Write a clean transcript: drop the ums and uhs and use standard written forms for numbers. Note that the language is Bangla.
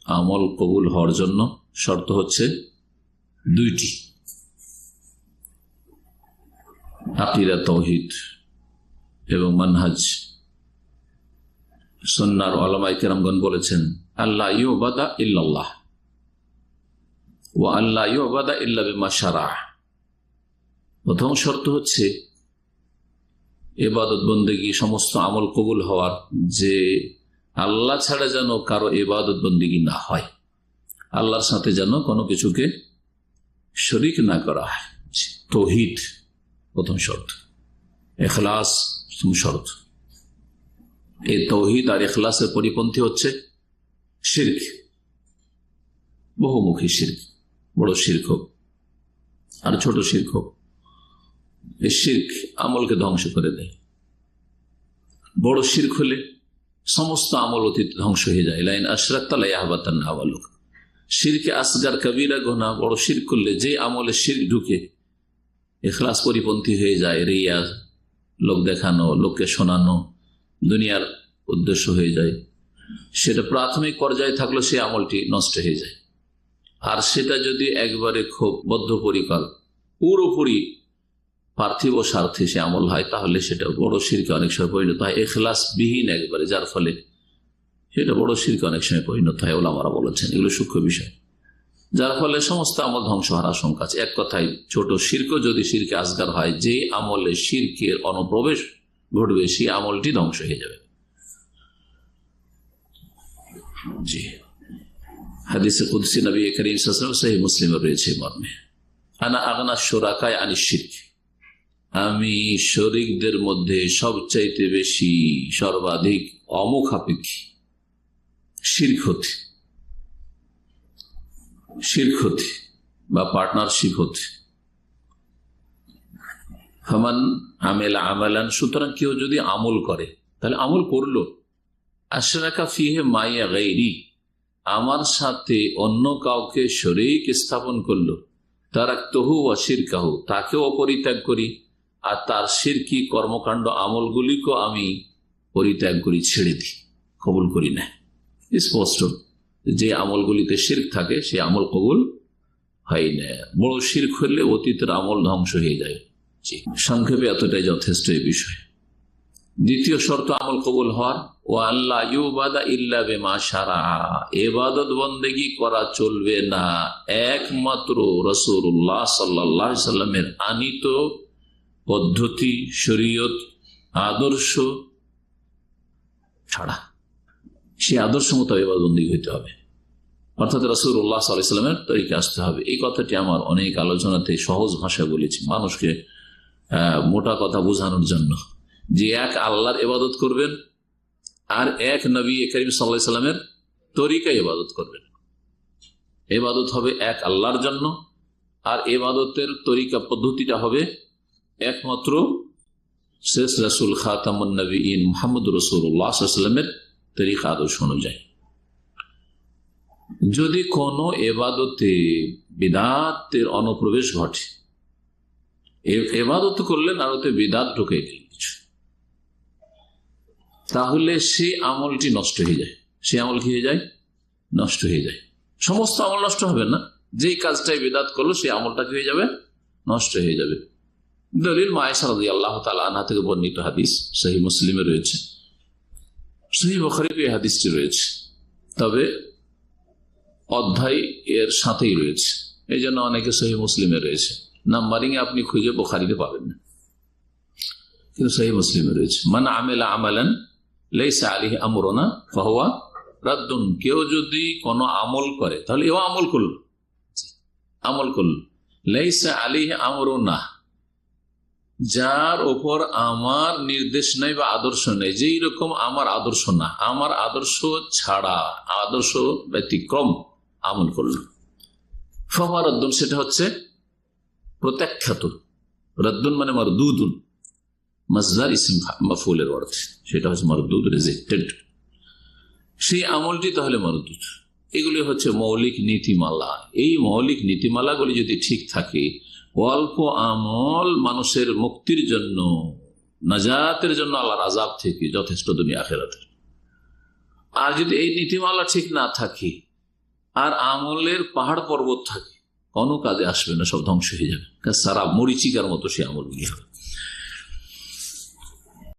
আমল কবুল হওয়ার জন্য শর্ত হচ্ছে দুইটি, আকীদা তাওহীদ এবং মানহাজ। সুন্নাহর উলামায়ে কেরামগণ বলেছেন আল্লা ইউবাদা ইল্লাল্লাহ ওয়া আল্লা ইউবাদা ইল্লা বিমা শারা'a। প্রথম শর্ত হচ্ছে ইবাদত বন্দেগী সমস্ত আমল কবুল হওয়ার যে আল্লাহ ছাড়া যেন কারো ইবাদত বন্দেগী না হয়, আল্লাহর সাথে যেন কোনো কিছুকে শরীক না করা হয়। তাওহীদ প্রথম শর্ত, ইখলাস শর্ত। এই তাওহীদ আর ইখলাসের পরিপন্থী হচ্ছে শিরক, বহুমুখী শিরক, বড় শিরক হোক আর ছোট শিরক হোক, এই শিরক আমলকে ধ্বংস করে দেয়। বড় শিরক হলে সমস্ত আমল অতীত ধ্বংস হয়ে যায়। লাইন আশরাকতা লায়াহবাতান্না আমালুক। শিরকে আসগার কবিরা গুনাহ, বড় শিরক করলে যে আমলে শিরক ঢুকে ইখলাস পরিপন্থী হয়ে যায়, রিয়া, লোক দেখানো, লোককে শোনানো, দুনিয়ার উদ্দেশ্য হয়ে যায়, সেটা প্রাথমিক পর্যায়ে থাকলে সে আমলটি নষ্ট হয়ে যায়। আর সেটা যদি একবারে খুব বদ্ধপরিকর পুরোপুরি পার্থিব স্বার্থে সে আমল হয়, তাহলে সেটা বড় শিরকে অনেক সময় পরিণত হয়। ইখলাস বিহীন একবারে, যার ফলে সেটা বড় শিরকে অনেক সময় পরিণত হয়। ওলামারা বলেছেন এগুলো সূক্ষ্ম বিষয়, যার ফলে সমস্ত আমল ধ্বংস হওয়ার আশঙ্কা আছে। এক কথায় ছোট শিরক যদি শিরকে আসগার হয়, যে আমলে শিরকের অনুপ্রবেশ ঘটবে সেই আমলটি ধ্বংস হয়ে যাবে। জি, হাদিসে কুদসি নবী করিম সাল্লাল্লাহু আলাইহি ওয়াসাল্লাম সহিহ মুসলিমে রয়েছে মর্মে, আনা আগনা শুরাকায়ে আনিশ শিরক, আমি শরীকদের মধ্যে সবচাইতে বেশি সর্বাধিক অমুখাপেক্ষী শিরক হতে বা পার্টনারশিপ হতে। ফামান আমেলা আমালান, সুতরাং কেউ যদি আমল করে, তাহলে আমল করলো, আশরাকা ফিহে মাইয়া গায়রি, আমার সাথে অন্য কাউকে শরীক স্থাপন করলো, তারাকতুহু ওয়া শিরকাহু, তাকেও অপরিত্যাগ করি আর তার শিরকি কর্মকাণ্ড আমলগুলিকেও আমি পরিত্যাগ করি, ছেড়ে দিই, কবুল করি না। স্পষ্ট যে আমলগুলিতে শিরক থাকে সে আমল কবুল হয় না। বড় শিরক হলে অতীতের আমল ধ্বংস হয়ে যায়। সংক্ষেপে এতটাই যথেষ্ট এই বিষয়। দ্বিতীয় শর্ত আমল কবুল হওয়ার, ও আল্লাহ ইউবাদা ইল্লা বিমা শারা'a, ইবাদত বন্দেগী করা চলবে না একমাত্র রাসূলুল্লাহ সাল্লাল্লাহু আলাইহি সাল্লামের আনিত পদ্ধতি, শরীয়ত, আদর্শ ছাড়া। সে আদর্শ মতো ইবাদত বন্দেগী হইতে হবে, অর্থাৎ রাসূলুল্লাহ সাল্লাল্লাহু আলাইহি সাল্লামের তরিকা আসতে হবে। এই কথাটি আমার অনেক আলোচনাতে সহজ ভাষায় বলেছি, মানুষকে মোটা কথা বোঝানোর জন্য, যে এক আল্লাহর ইবাদত করবেন আর এক নবী করিম সাল্লাল্লাহু আলাইহি সাল্লামের তরিকা ইবাদত করবেন। ইবাদত হবে এক আল্লাহর জন্য, আর ইবাদতের তরিকা পদ্ধতিটা হবে একমাত্র শেষ রাসূল খাতামুন নবীয়িন মুহাম্মদুর রাসূলুল্লাহ সাল্লাল্লাহু আলাইহি সাল্লামের তরিকা আদর্শ অনুযায়ী। যদি কোনো ইবাদতে বিদআতের অনুপ্রবেশ ঘটে, ইবাদত করলেন আর ওতে বিদআত ঢুকে গেল কিছু, তাহলে সেই আমলটি নষ্ট হয়ে যায়। সে আমল কি হয়ে যায়? নষ্ট হয়ে যায়। সমস্ত আমল নষ্ট হবে না, যেই কাজটাই বিদআত করলো সেই আমলটা কি হয়ে যাবে? নষ্ট হয়ে যাবে। দলিল মা আয়েশা রাদিয়াল্লাহু তাআলা আনহা থেকে বর্ণিত হাদিস, সহিহ মুসলিমে রয়েছে, সহিহ বুখারীতে এই হাদিসটি রয়েছে, তবে অধ্যায় এর সাথেই রয়েছে, এই জন্য অনেকে সহিহ মুসলিমে রয়েছে। নাম্বারিং এ আপনি খুঁজে বুখারীতে পাবেন না, কিন্তু সহিহ মুসলিমে রয়েছে। মান আমিলা আমালান লাইসা আলাইহি আমরুনা ফাহুয়া রাদ্দুন, কেউ যদি কোনো আমল করে, তাহলে এও আমল করলো, লাইসা আলাইহি আমরুনা, যার ওপর আমার নির্দেশ নেই বা আদর্শ নেই, যেই রকম আমার আদর্শ না, আমার আদর্শ ছাড়া, আদর্শ ব্যতিক্রম আমল করলো, ফাহুয়া রাদ্দুন, সেটা হচ্ছে প্রত্যাখ্যাত। রাদ্দুন মানে মারদুদুন, মাজদার ইসম মাফউলের অর্থ, সেটা হচ্ছে মারদুদ, রিজেক্টেড। সেই আমলটি তাহলে মারদুদ। এগুলি হচ্ছে মৌলিক নীতিমালা। এই মৌলিক নীতিমালাগুলি যদি ঠিক থাকে, অল্প আমল মানুষের মুক্তির জন্য, নাজাতের জন্য, আল্লাহর আযাব থেকে যথেষ্ট দুনিয়া আখিরাতের। আর যদি এই নীতিমালা ঠিক না থাকে আর আমলের পাহাড় পর্বত থাকে, কোনো কাজে আসবে না, সব ধ্বংস হয়ে যাবে। সারা মরিচিকার মতো সে আমলগুলি হবে।